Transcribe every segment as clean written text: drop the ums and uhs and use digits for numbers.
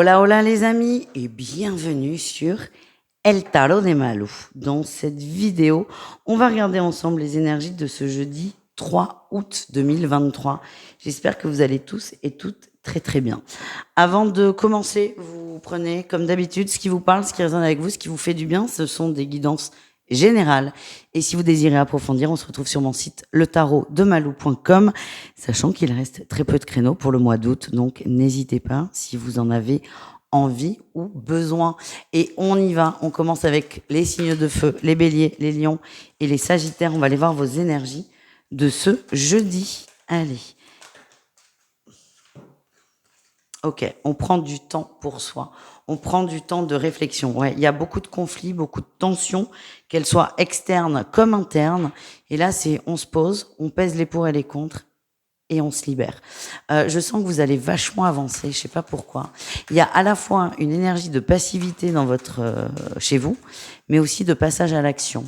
Hola, hola les amis et bienvenue sur El Tarot des Malou. Dans cette vidéo, on va regarder ensemble les énergies de ce jeudi 3 août 2023. J'espère que vous allez tous et toutes très très bien. Avant de commencer, vous prenez comme d'habitude ce qui vous parle, ce qui résonne avec vous, ce qui vous fait du bien. Ce sont des guidances générales. Et si vous désirez approfondir, on se retrouve sur mon site letarotdemalou.com, sachant qu'il reste très peu de créneaux pour le mois d'août. Donc n'hésitez pas si vous en avez envie ou besoin. Et on y va. On commence avec les signes de feu, les béliers, les lions et les sagittaires. On va aller voir vos énergies de ce jeudi. Allez. Ok, on prend du temps pour soi. On prend du temps de réflexion. Ouais, il y a beaucoup de conflits, beaucoup de tensions, qu'elles soient externes comme internes. Et là, on se pose, on pèse les pour et les contre et on se libère. Je sens que vous allez vachement avancer. Je sais pas pourquoi. Il y a à la fois une énergie de passivité dans chez vous, mais aussi de passage à l'action.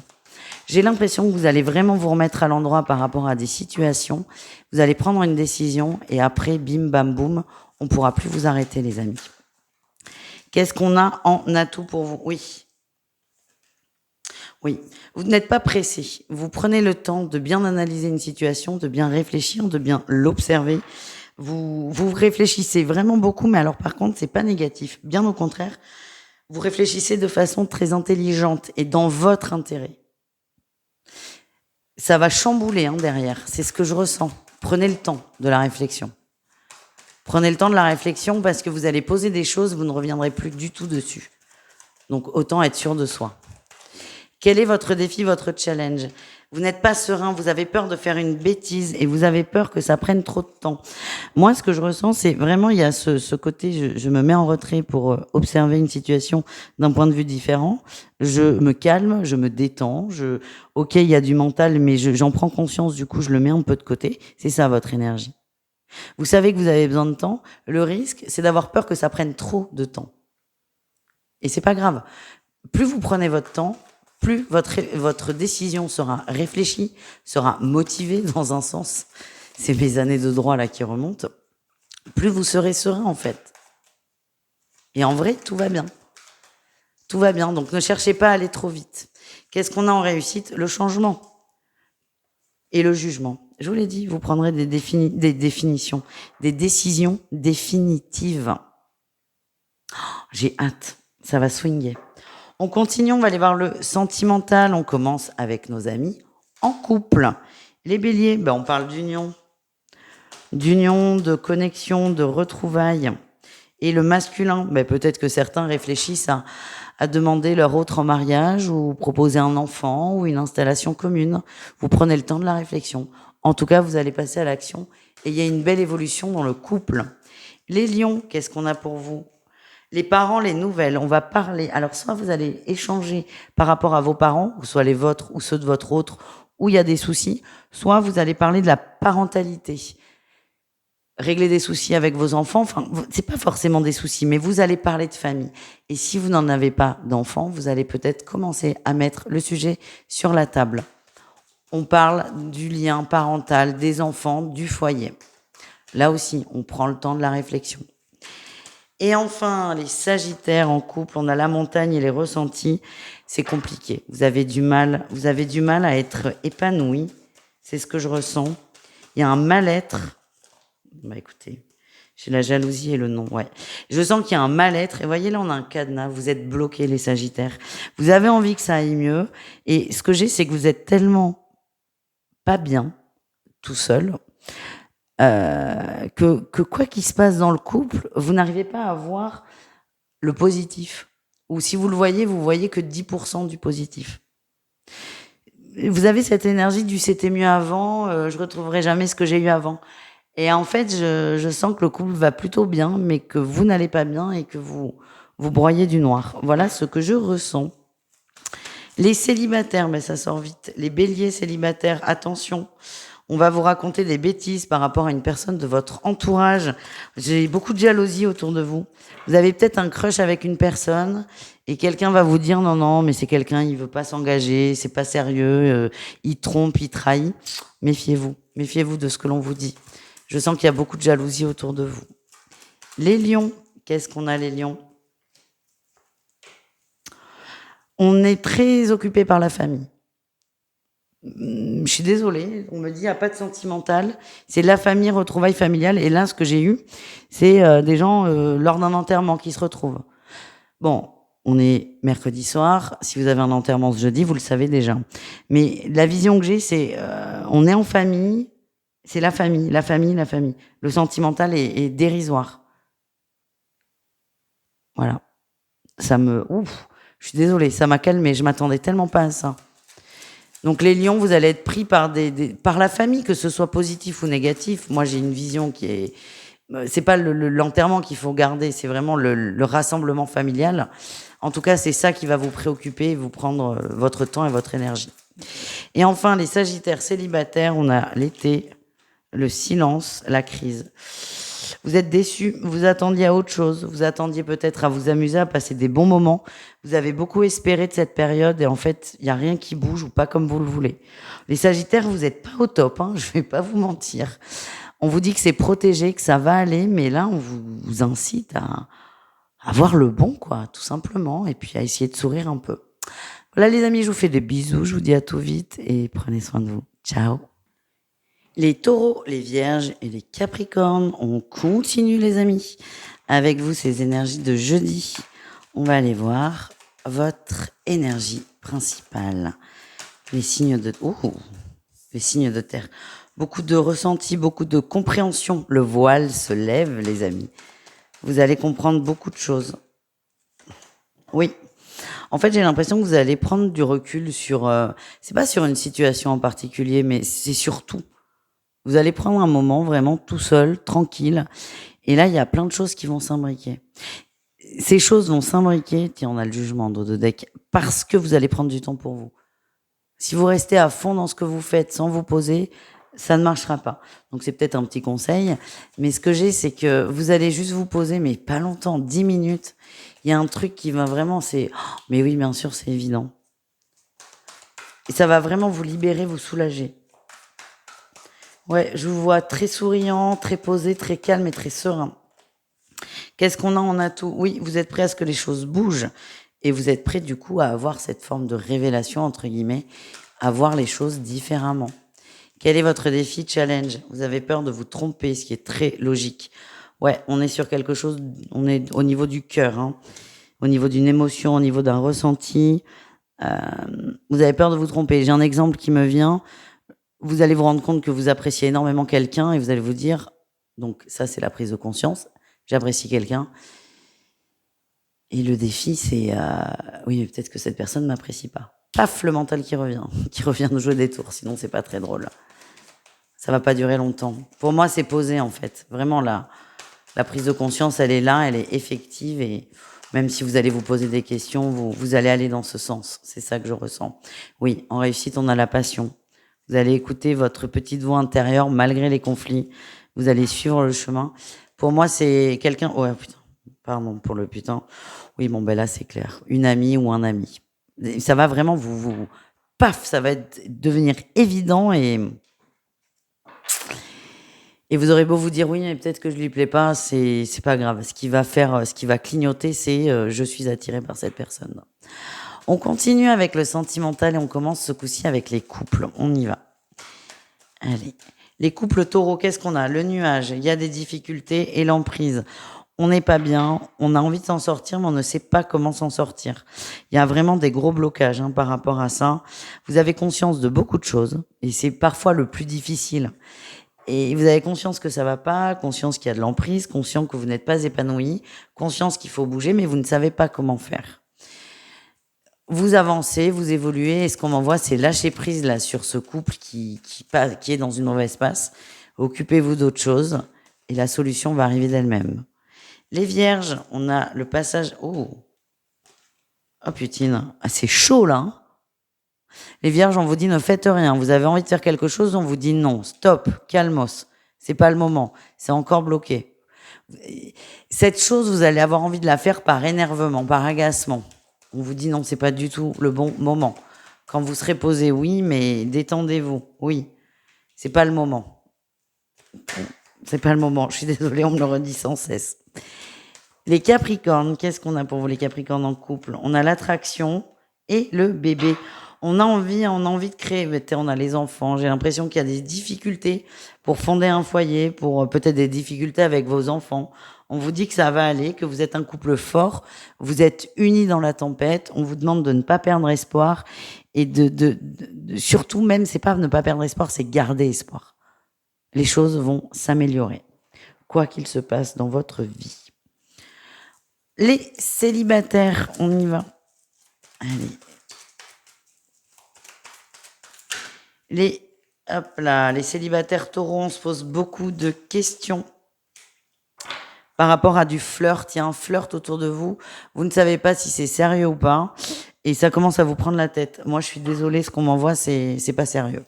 J'ai l'impression que vous allez vraiment vous remettre à l'endroit par rapport à des situations. Vous allez prendre une décision et après, bim, bam, boum, on pourra plus vous arrêter, les amis. Qu'est-ce qu'on a en atout pour vous? Oui. Oui. Vous n'êtes pas pressé. Vous prenez le temps de bien analyser une situation, de bien réfléchir, de bien l'observer. Vous réfléchissez vraiment beaucoup, mais alors par contre, c'est pas négatif. Bien au contraire, vous réfléchissez de façon très intelligente et dans votre intérêt. Ça va chambouler derrière. C'est ce que je ressens. Prenez le temps de la réflexion. Prenez le temps de la réflexion parce que vous allez poser des choses, vous ne reviendrez plus du tout dessus. Donc autant être sûr de soi. Quel est votre défi, votre challenge? Vous n'êtes pas serein, vous avez peur de faire une bêtise et vous avez peur que ça prenne trop de temps. Moi, ce que je ressens, c'est vraiment, il y a ce côté, je me mets en retrait pour observer une situation d'un point de vue différent. Je me calme, je me détends. Ok, il y a du mental, mais j'en prends conscience, du coup, je le mets un peu de côté. C'est ça, votre énergie. Vous savez que vous avez besoin de temps. Le risque, c'est d'avoir peur que ça prenne trop de temps. Et c'est pas grave. Plus vous prenez votre temps, plus votre décision sera réfléchie, sera motivée dans un sens. C'est mes années de droit là qui remontent. Plus vous serez serein en fait. Et en vrai, tout va bien. Tout va bien. Donc ne cherchez pas à aller trop vite. Qu'est-ce qu'on a en réussite? Le changement et le jugement. Je vous l'ai dit, vous prendrez des définitions, des décisions définitives. Oh, j'ai hâte, ça va swinguer. On continue, on va aller voir le sentimental. On commence avec nos amis en couple. Les béliers, on parle d'union, de connexion, de retrouvailles. Et le masculin, peut-être que certains réfléchissent à demander leur autre en mariage ou proposer un enfant ou une installation commune. Vous prenez le temps de la réflexion. En tout cas, vous allez passer à l'action et il y a une belle évolution dans le couple. Les lions, qu'est-ce qu'on a pour vous? Les parents, les nouvelles, on va parler. Alors, soit vous allez échanger par rapport à vos parents, ou soit les vôtres ou ceux de votre autre, où il y a des soucis, soit vous allez parler de la parentalité. Régler des soucis avec vos enfants, enfin, c'est pas forcément des soucis, mais vous allez parler de famille. Et si vous n'en avez pas d'enfants, vous allez peut-être commencer à mettre le sujet sur la table. On parle du lien parental, des enfants, du foyer. Là aussi, on prend le temps de la réflexion. Et enfin, les sagittaires en couple, on a la montagne et les ressentis. C'est compliqué. Vous avez du mal à être épanoui. C'est ce que je ressens. Il y a un mal-être. Écoutez, j'ai la jalousie et le non, ouais. Je sens qu'il y a un mal-être. Et voyez, là, on a un cadenas. Vous êtes bloqués, les sagittaires. Vous avez envie que ça aille mieux. Et ce que j'ai, c'est que vous êtes tellement pas bien, tout seul, que quoi qu'il se passe dans le couple, vous n'arrivez pas à voir le positif. Ou si vous le voyez, vous voyez que 10% du positif. Vous avez cette énergie du c'était mieux avant, je retrouverai jamais ce que j'ai eu avant. Et en fait, je sens que le couple va plutôt bien, mais que vous n'allez pas bien et que vous broyez du noir. Voilà ce que je ressens. Les célibataires, ça sort vite. Les béliers célibataires, attention. On va vous raconter des bêtises par rapport à une personne de votre entourage. J'ai beaucoup de jalousie autour de vous. Vous avez peut-être un crush avec une personne et quelqu'un va vous dire non, mais c'est quelqu'un, il veut pas s'engager, c'est pas sérieux, il trompe, il trahit. Méfiez-vous. Méfiez-vous de ce que l'on vous dit. Je sens qu'il y a beaucoup de jalousie autour de vous. Les lions, Qu'est-ce qu'on a, les lions? On est très occupé par la famille. Je suis désolée, on me dit, il n'y a pas de sentimental. C'est la famille, retrouvailles familiales. Et là, ce que j'ai eu, c'est des gens lors d'un enterrement qui se retrouvent. Bon, on est mercredi soir. Si vous avez un enterrement ce jeudi, vous le savez déjà. Mais la vision que j'ai, c'est on est en famille. C'est la famille, la famille, la famille. Le sentimental est dérisoire. Voilà. Ouf, je suis désolée, ça m'a calmée. Je m'attendais tellement pas à ça. Donc les lions, vous allez être pris par par la famille, que ce soit positif ou négatif. Moi, j'ai une vision qui est, c'est pas l'enterrement qu'il faut garder, c'est vraiment le rassemblement familial. En tout cas, c'est ça qui va vous préoccuper, vous prendre votre temps et votre énergie. Et enfin, les Sagittaires célibataires, on a l'été, le silence, la crise. Vous êtes déçus, vous attendiez à autre chose, vous attendiez peut-être à vous amuser, à passer des bons moments. Vous avez beaucoup espéré de cette période et en fait, il n'y a rien qui bouge ou pas comme vous le voulez. Les Sagittaires, vous n'êtes pas au top, hein, je vais pas vous mentir. On vous dit que c'est protégé, que ça va aller, mais là, on vous incite à voir le bon, quoi, tout simplement, et puis à essayer de sourire un peu. Voilà les amis, je vous fais des bisous, je vous dis à tout vite et prenez soin de vous. Ciao. Les taureaux, les vierges et les capricornes, on continue les amis. Avec vous, ces énergies de jeudi. On va aller voir votre énergie principale. Les signes les signes de terre. Beaucoup de ressenti, beaucoup de compréhension. Le voile se lève, les amis. Vous allez comprendre beaucoup de choses. Oui. En fait, j'ai l'impression que vous allez prendre du recul sur... c'est pas sur une situation en particulier, mais c'est sur tout. Vous allez prendre un moment vraiment tout seul, tranquille. Et là, il y a plein de choses qui vont s'imbriquer. Ces choses vont s'imbriquer, tiens, on a le jugement de deck, parce que vous allez prendre du temps pour vous. Si vous restez à fond dans ce que vous faites sans vous poser, ça ne marchera pas. Donc c'est peut-être un petit conseil. Mais ce que j'ai, c'est que vous allez juste vous poser, mais pas longtemps, 10 minutes. Il y a un truc qui va vraiment, c'est... Oh, mais oui, bien sûr, c'est évident. Et ça va vraiment vous libérer, vous soulager. Ouais, je vous vois très souriant, très posé, très calme et très serein. Qu'est-ce qu'on a en atout? Oui, vous êtes prêt à ce que les choses bougent et vous êtes prêt du coup à avoir cette forme de révélation, entre guillemets, à voir les choses différemment. Quel est votre défi, challenge? Vous avez peur de vous tromper, ce qui est très logique. Ouais, on est sur quelque chose, on est au niveau du cœur, hein, au niveau d'une émotion, au niveau d'un ressenti. Vous avez peur de vous tromper. J'ai un exemple qui me vient. Vous allez vous rendre compte que vous appréciez énormément quelqu'un et vous allez vous dire, donc ça c'est la prise de conscience, j'apprécie quelqu'un. Et le défi c'est, oui mais peut-être que cette personne ne m'apprécie pas. Paf, le mental qui revient nous jouer des tours, sinon c'est pas très drôle. Ça va pas durer longtemps. Pour moi c'est posé en fait, vraiment la prise de conscience elle est là, elle est effective et même si vous allez vous poser des questions, vous allez aller dans ce sens, c'est ça que je ressens. Oui, en réussite on a la passion. Vous allez écouter votre petite voix intérieure malgré les conflits. Vous allez suivre le chemin. Pour moi, c'est quelqu'un... Oh putain, pardon pour le putain. Oui, bon, ben là, c'est clair. Une amie ou un ami. Ça va vraiment paf, ça va devenir évident et vous aurez beau vous dire oui, mais peut-être que je lui plais pas, c'est pas grave. Ce qui va clignoter, c'est je suis attiré par cette personne. On continue avec le sentimental et on commence ce coup-ci avec les couples. On y va. Allez. Les couples taureaux, qu'est-ce qu'on a? Le nuage, il y a des difficultés et l'emprise. On n'est pas bien, on a envie de s'en sortir, mais on ne sait pas comment s'en sortir. Il y a vraiment des gros blocages par rapport à ça. Vous avez conscience de beaucoup de choses et c'est parfois le plus difficile. Et vous avez conscience que ça va pas, conscience qu'il y a de l'emprise, conscience que vous n'êtes pas épanoui, conscience qu'il faut bouger, mais vous ne savez pas comment faire. Vous avancez, vous évoluez, et ce qu'on m'envoie, c'est lâcher prise là sur ce couple qui est dans une mauvaise passe. Occupez-vous d'autre chose, et la solution va arriver d'elle-même. Les vierges, on a le passage... Oh putain, c'est chaud là. Les vierges, on vous dit ne faites rien. Vous avez envie de faire quelque chose, on vous dit non, stop, calmos. C'est pas le moment, c'est encore bloqué. Cette chose, vous allez avoir envie de la faire par énervement, par agacement. On vous dit non, c'est pas du tout le bon moment. Quand vous serez posé, oui, mais détendez-vous. Oui, c'est pas le moment. C'est pas le moment. Je suis désolée, on me le redit sans cesse. Les Capricornes, qu'est-ce qu'on a pour vous les Capricornes en couple? On a l'attraction et le bébé. On a envie de créer. On a les enfants. J'ai l'impression qu'il y a des difficultés pour fonder un foyer, pour peut-être des difficultés avec vos enfants. On vous dit que ça va aller, que vous êtes un couple fort, vous êtes unis dans la tempête. On vous demande de ne pas perdre espoir et surtout même, c'est pas ne pas perdre espoir, c'est garder espoir. Les choses vont s'améliorer, quoi qu'il se passe dans votre vie. Les célibataires, on y va. Allez. Les célibataires taureaux, on se pose beaucoup de questions par rapport à du flirt. Il y a un flirt autour de vous. Vous ne savez pas si c'est sérieux ou pas. Et ça commence à vous prendre la tête. Moi, je suis désolée, ce qu'on m'envoie, c'est pas sérieux.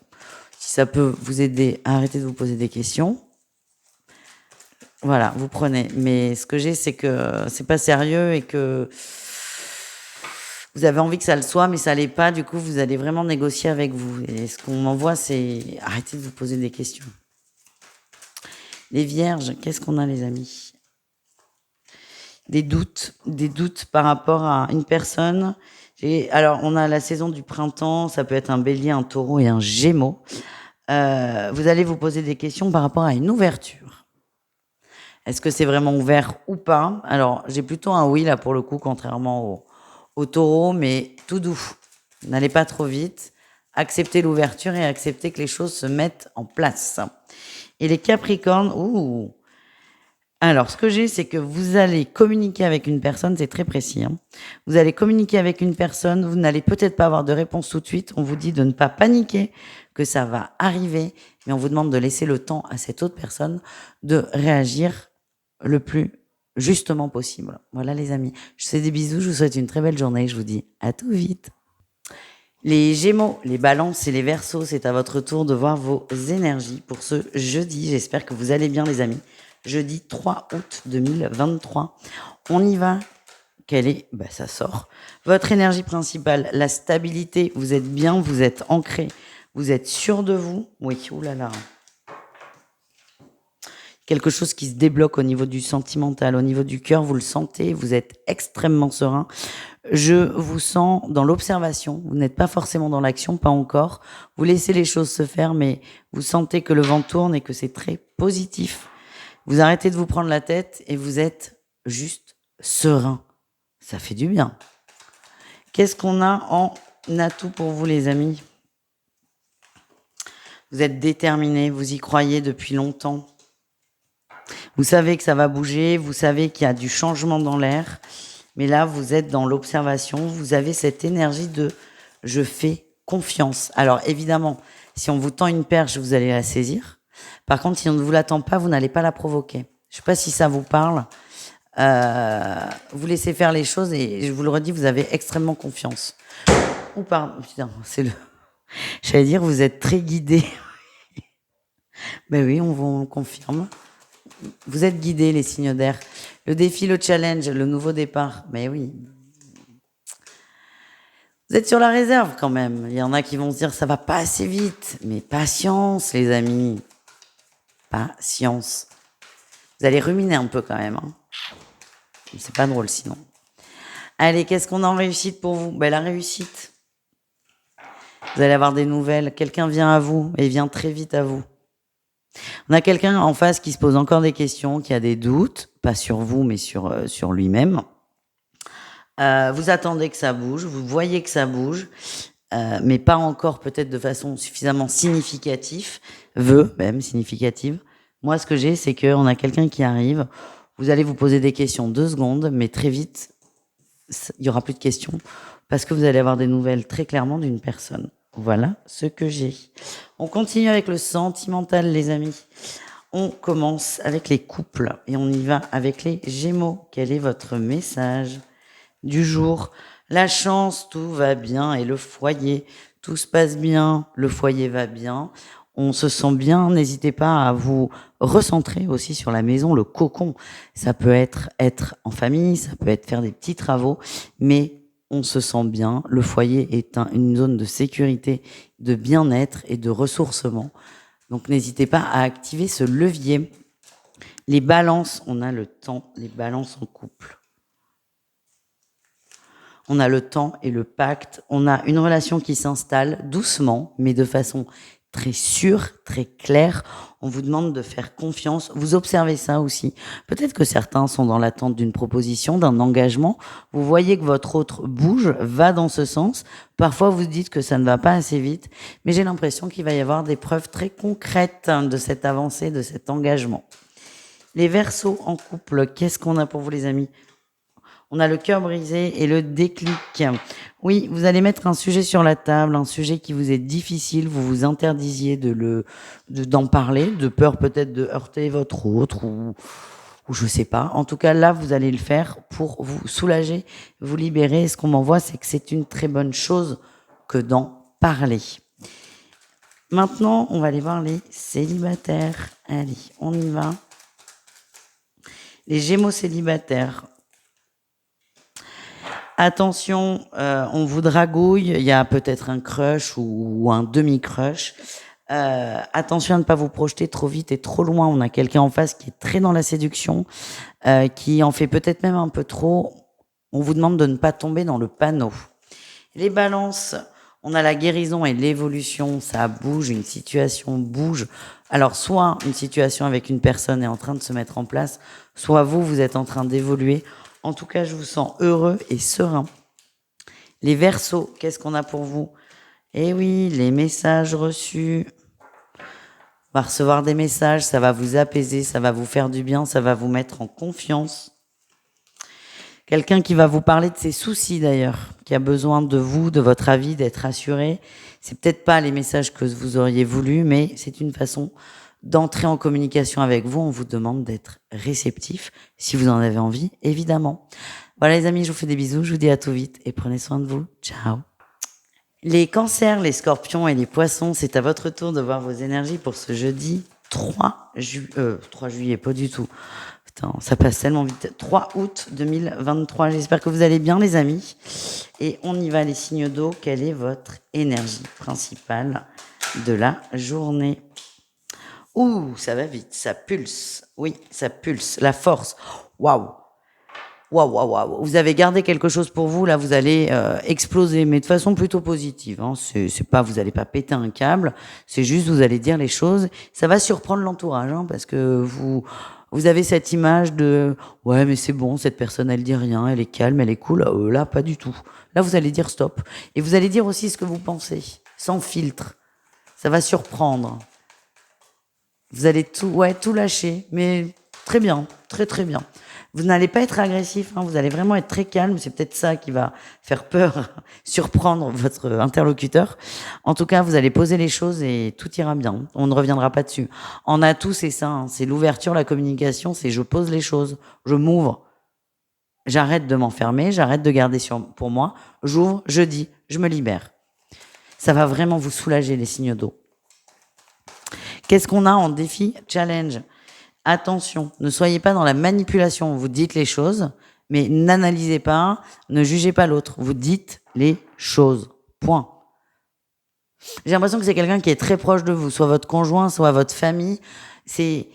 Si ça peut vous aider à arrêter de vous poser des questions, voilà, vous prenez. Mais ce que j'ai, c'est que c'est pas sérieux et que vous avez envie que ça le soit, mais ça l'est pas. Du coup, vous allez vraiment négocier avec vous. Et ce qu'on m'envoie, c'est arrêtez de vous poser des questions. Les vierges, qu'est-ce qu'on a, les amis? Des doutes par rapport à une personne. Alors, on a la saison du printemps, ça peut être un bélier, un taureau et un gémeaux. Vous allez vous poser des questions par rapport à une ouverture. Est-ce que c'est vraiment ouvert ou pas? Alors, j'ai plutôt un oui, là, pour le coup, contrairement au taureau, mais tout doux. N'allez pas trop vite. Acceptez l'ouverture et acceptez que les choses se mettent en place. Et les capricornes, alors, ce que j'ai, c'est que vous allez communiquer avec une personne, c'est très précis. Vous allez communiquer avec une personne, vous n'allez peut-être pas avoir de réponse tout de suite. On vous dit de ne pas paniquer, que ça va arriver, mais on vous demande de laisser le temps à cette autre personne de réagir le plus justement possible. Voilà, les amis. Je vous fais des bisous, je vous souhaite une très belle journée. Je vous dis à tout vite. Les Gémeaux, les Balances et les Verseaux, c'est à votre tour de voir vos énergies pour ce jeudi. J'espère que vous allez bien, les amis. Jeudi 3 août 2023. On y va. Quelle est? Ça sort. Votre énergie principale, la stabilité. Vous êtes bien, vous êtes ancré, vous êtes sûr de vous. Oui, oulala. Quelque chose qui se débloque au niveau du sentimental, au niveau du cœur, vous le sentez, vous êtes extrêmement serein. Je vous sens dans l'observation, vous n'êtes pas forcément dans l'action, pas encore. Vous laissez les choses se faire, mais vous sentez que le vent tourne et que c'est très positif. Vous arrêtez de vous prendre la tête et vous êtes juste serein. Ça fait du bien. Qu'est-ce qu'on a en atout pour vous, les amis? Vous êtes déterminés, vous y croyez depuis longtemps. Vous savez que ça va bouger, vous savez qu'il y a du changement dans l'air, mais là, vous êtes dans l'observation, vous avez cette énergie de « je fais confiance ». Alors évidemment, si on vous tend une perche, vous allez la saisir. Par contre, si on ne vous l'attend pas, vous n'allez pas la provoquer. Je ne sais pas si ça vous parle. Vous laissez faire les choses et je vous le redis, vous avez extrêmement confiance. Ou pardon, putain, c'est le... J'allais dire, vous êtes très guidé. Ben oui, on vous confirme. Vous êtes guidés, les signes d'air. Le défi, le challenge, le nouveau départ. Mais oui. Vous êtes sur la réserve quand même. Il y en a qui vont se dire, ça va pas assez vite. Mais patience, les amis. Patience. Vous allez ruminer un peu quand même. C'est pas drôle sinon. Allez, qu'est-ce qu'on a en réussite pour vous? La réussite. Vous allez avoir des nouvelles. Quelqu'un vient à vous et vient très vite à vous. On a quelqu'un en face qui se pose encore des questions, qui a des doutes, pas sur vous, mais sur lui-même. Vous attendez que ça bouge, vous voyez que ça bouge, mais pas encore peut-être de façon suffisamment significative. Moi, ce que j'ai, c'est qu'on a quelqu'un qui arrive. Vous allez vous poser des questions 2 secondes, mais très vite, il y aura plus de questions parce que vous allez avoir des nouvelles très clairement d'une personne. Voilà ce que j'ai. On continue avec le sentimental, les amis. On commence avec les couples et on y va avec les Gémeaux. Quel est votre message du jour? La chance, tout va bien et le foyer, tout se passe bien, le foyer va bien. On se sent bien, n'hésitez pas à vous recentrer aussi sur la maison, le cocon. Ça peut être en famille, ça peut être faire des petits travaux, mais on se sent bien. Le foyer est une zone de sécurité, de bien-être et de ressourcement. Donc n'hésitez pas à activer ce levier. Les balances, on a le temps, les balances en couple. On a le temps et le pacte. On a une relation qui s'installe doucement, mais de façon très sûre, très claire. On vous demande de faire confiance. Vous observez ça aussi. Peut-être que certains sont dans l'attente d'une proposition, d'un engagement. Vous voyez que votre autre bouge, va dans ce sens. Parfois, vous dites que ça ne va pas assez vite. Mais j'ai l'impression qu'il va y avoir des preuves très concrètes de cette avancée, de cet engagement. Les Verseaux en couple, qu'est-ce qu'on a pour vous les amis? On a le cœur brisé et le déclic. Oui, vous allez mettre un sujet sur la table, un sujet qui vous est difficile, vous vous interdisiez d'en parler, de peur peut-être de heurter votre autre ou je sais pas. En tout cas, là, vous allez le faire pour vous soulager, vous libérer. Et ce qu'on m'envoie, c'est que c'est une très bonne chose que d'en parler. Maintenant, on va aller voir les célibataires. Allez, on y va. Les Gémeaux célibataires. Attention, on vous dragouille, il y a peut-être un crush ou un demi-crush. Attention à ne pas vous projeter trop vite et trop loin. On a quelqu'un en face qui est très dans la séduction, qui en fait peut-être même un peu trop. On vous demande de ne pas tomber dans le panneau. Les balances, on a la guérison et l'évolution, ça bouge, une situation bouge. Alors soit une situation avec une personne est en train de se mettre en place, soit vous êtes en train d'évoluer. En tout cas, je vous sens heureux et serein. Les Verseaux, qu'est-ce qu'on a pour vous? Eh oui, les messages reçus. On va recevoir des messages, ça va vous apaiser, ça va vous faire du bien, ça va vous mettre en confiance. Quelqu'un qui va vous parler de ses soucis d'ailleurs, qui a besoin de vous, de votre avis, d'être assuré. C'est peut-être pas les messages que vous auriez voulu, mais c'est une façon d'entrer en communication avec vous. On vous demande d'être réceptif, si vous en avez envie, évidemment. Voilà les amis, je vous fais des bisous, je vous dis à tout vite et prenez soin de vous. Ciao. Les cancers, les scorpions et les poissons, c'est à votre tour de voir vos énergies pour ce jeudi 3 juillet, pas du tout. Putain, ça passe tellement vite. 3 août 2023. J'espère que vous allez bien, les amis. Et on y va, les signes d'eau. Quelle est votre énergie principale de la journée? Ouh, ça va vite, ça pulse. Oui, ça pulse. La force. Waouh. Waouh, waouh, waouh. Vous avez gardé quelque chose pour vous, là, vous allez exploser, mais de façon plutôt positive. Hein. C'est pas, vous allez pas péter un câble, c'est juste, vous allez dire les choses. Ça va surprendre l'entourage, hein, parce que vous avez cette image de, ouais, mais c'est bon, cette personne, elle dit rien, elle est calme, elle est cool. Là, pas du tout. Là, vous allez dire stop. Et vous allez dire aussi ce que vous pensez, sans filtre. Ça va surprendre. Vous allez tout lâcher, mais très bien, très très bien. Vous n'allez pas être agressif, hein, vous allez vraiment être très calme. C'est peut-être ça qui va faire peur, surprendre votre interlocuteur. En tout cas, vous allez poser les choses et tout ira bien. On ne reviendra pas dessus. En atout, c'est ça, hein, c'est l'ouverture, la communication, c'est je pose les choses, je m'ouvre. J'arrête de m'enfermer, j'arrête de garder pour moi, j'ouvre, je dis, je me libère. Ça va vraiment vous soulager, les signes d'eau. Qu'est-ce qu'on a en défi challenge? Attention, ne soyez pas dans la manipulation. Vous dites les choses, mais n'analysez pas, ne jugez pas l'autre. Vous dites les choses. Point. J'ai l'impression que c'est quelqu'un qui est très proche de vous, soit votre conjoint, soit votre famille. C'est,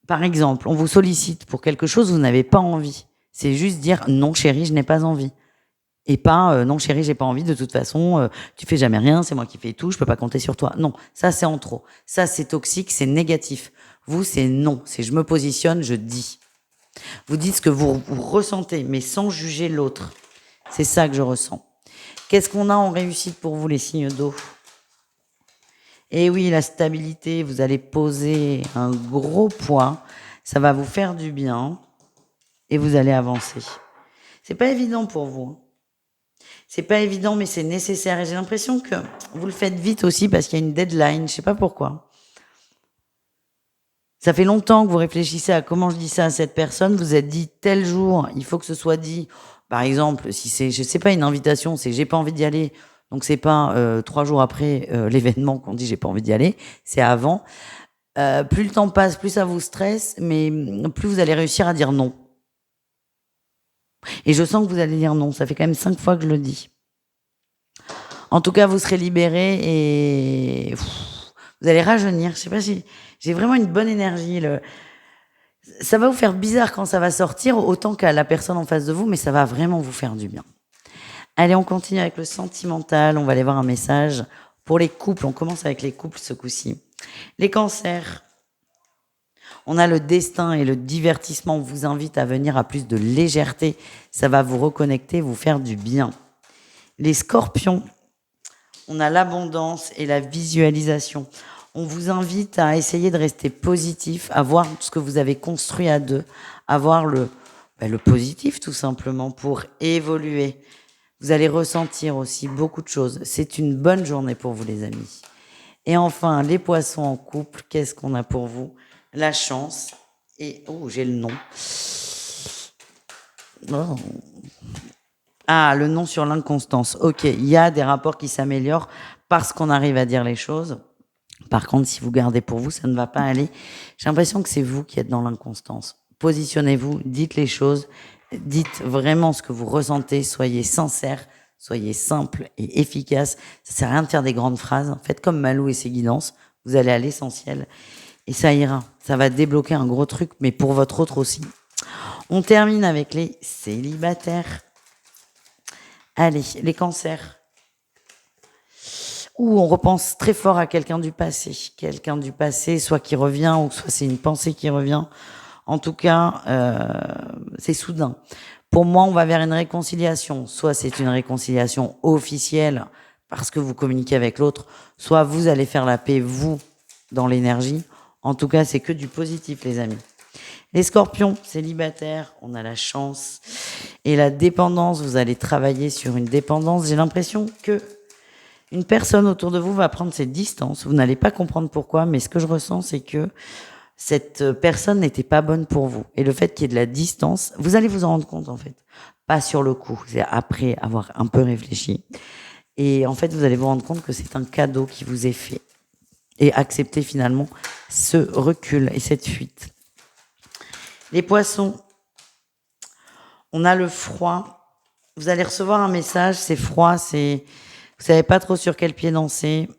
par exemple, on vous sollicite pour quelque chose, vous n'avez pas envie. C'est juste dire non chérie, je n'ai pas envie. Et pas non chérie, j'ai pas envie, de toute façon, tu fais jamais rien, c'est moi qui fais tout, je peux pas compter sur toi. Non, ça c'est en trop. Ça c'est toxique, c'est négatif. Vous, c'est non, c'est je me positionne, je dis. Vous dites ce que vous ressentez, mais sans juger l'autre. C'est ça que je ressens. Qu'est-ce qu'on a en réussite pour vous, les signes d'eau? Eh oui, la stabilité, vous allez poser un gros poids, ça va vous faire du bien et vous allez avancer. C'est pas évident pour vous. C'est pas évident, mais c'est nécessaire. Et j'ai l'impression que vous le faites vite aussi parce qu'il y a une deadline. Je sais pas pourquoi. Ça fait longtemps que vous réfléchissez à comment je dis ça à cette personne. Vous êtes dit tel jour, il faut que ce soit dit. Par exemple, si c'est, je sais pas, une invitation, c'est j'ai pas envie d'y aller. Donc c'est pas 3 jours après l'événement qu'on dit j'ai pas envie d'y aller. C'est avant. Plus le temps passe, plus ça vous stresse, mais plus vous allez réussir à dire non. Et je sens que vous allez dire non. Ça fait quand même 5 fois que je le dis. En tout cas, vous serez libéré et vous allez rajeunir. Je sais pas si j'ai vraiment une bonne énergie. Ça va vous faire bizarre quand ça va sortir, autant qu'à la personne en face de vous, mais ça va vraiment vous faire du bien. Allez, on continue avec le sentimental. On va aller voir un message pour les couples. On commence avec les couples ce coup-ci. Les cancers. On a le destin et le divertissement vous invite à venir à plus de légèreté. Ça va vous reconnecter, vous faire du bien. Les scorpions. On a l'abondance et la visualisation. On vous invite à essayer de rester positif, à voir ce que vous avez construit à deux, à voir le positif tout simplement pour évoluer. Vous allez ressentir aussi beaucoup de choses. C'est une bonne journée pour vous les amis. Et enfin, les poissons en couple, qu'est-ce qu'on a pour vous? La chance et... Oh, j'ai le nom. Oh. Ah, le nom sur l'inconstance. Ok, il y a des rapports qui s'améliorent parce qu'on arrive à dire les choses. Par contre, si vous gardez pour vous, ça ne va pas aller. J'ai l'impression que c'est vous qui êtes dans l'inconstance. Positionnez-vous, dites les choses, dites vraiment ce que vous ressentez, soyez sincère, soyez simple et efficace. Ça sert à rien de faire des grandes phrases. Faites comme Malou et ses guidances. Vous allez à l'essentiel et ça ira. Ça va débloquer un gros truc, mais pour votre autre aussi. On termine avec les célibataires. Allez, les cancers. Où on repense très fort à quelqu'un du passé, soit qui revient, ou soit c'est une pensée qui revient. En tout cas, c'est soudain. Pour moi, on va vers une réconciliation. Soit c'est une réconciliation officielle, parce que vous communiquez avec l'autre, soit vous allez faire la paix, vous, dans l'énergie. En tout cas, c'est que du positif, les amis. Les scorpions, célibataires, on a la chance. Et la dépendance, vous allez travailler sur une dépendance. J'ai l'impression que une personne autour de vous va prendre ses distances. Vous n'allez pas comprendre pourquoi, mais ce que je ressens, c'est que cette personne n'était pas bonne pour vous. Et le fait qu'il y ait de la distance, vous allez vous en rendre compte, en fait. Pas sur le coup, c'est après avoir un peu réfléchi. Et en fait, vous allez vous rendre compte que c'est un cadeau qui vous est fait. Et accepter finalement ce recul et cette fuite. Les poissons, on a le froid. Vous allez recevoir un message, c'est froid, vous savez pas trop sur quel pied danser.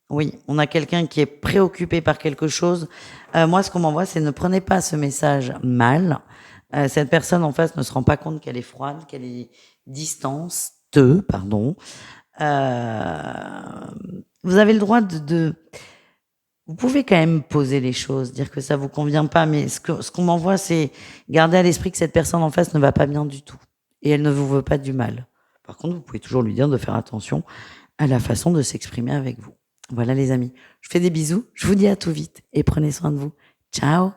Oui, on a quelqu'un qui est préoccupé par quelque chose. Moi, ce qu'on m'envoie, c'est ne prenez pas ce message mal. Cette personne en face ne se rend pas compte qu'elle est froide, qu'elle est distante, pardon. Vous avez le droit vous pouvez quand même poser les choses, dire que ça vous convient pas, mais ce qu'on m'envoie, c'est garder à l'esprit que cette personne en face ne va pas bien du tout. Et elle ne vous veut pas du mal. Par contre, vous pouvez toujours lui dire de faire attention à la façon de s'exprimer avec vous. Voilà les amis. Je fais des bisous. Je vous dis à tout vite et prenez soin de vous. Ciao!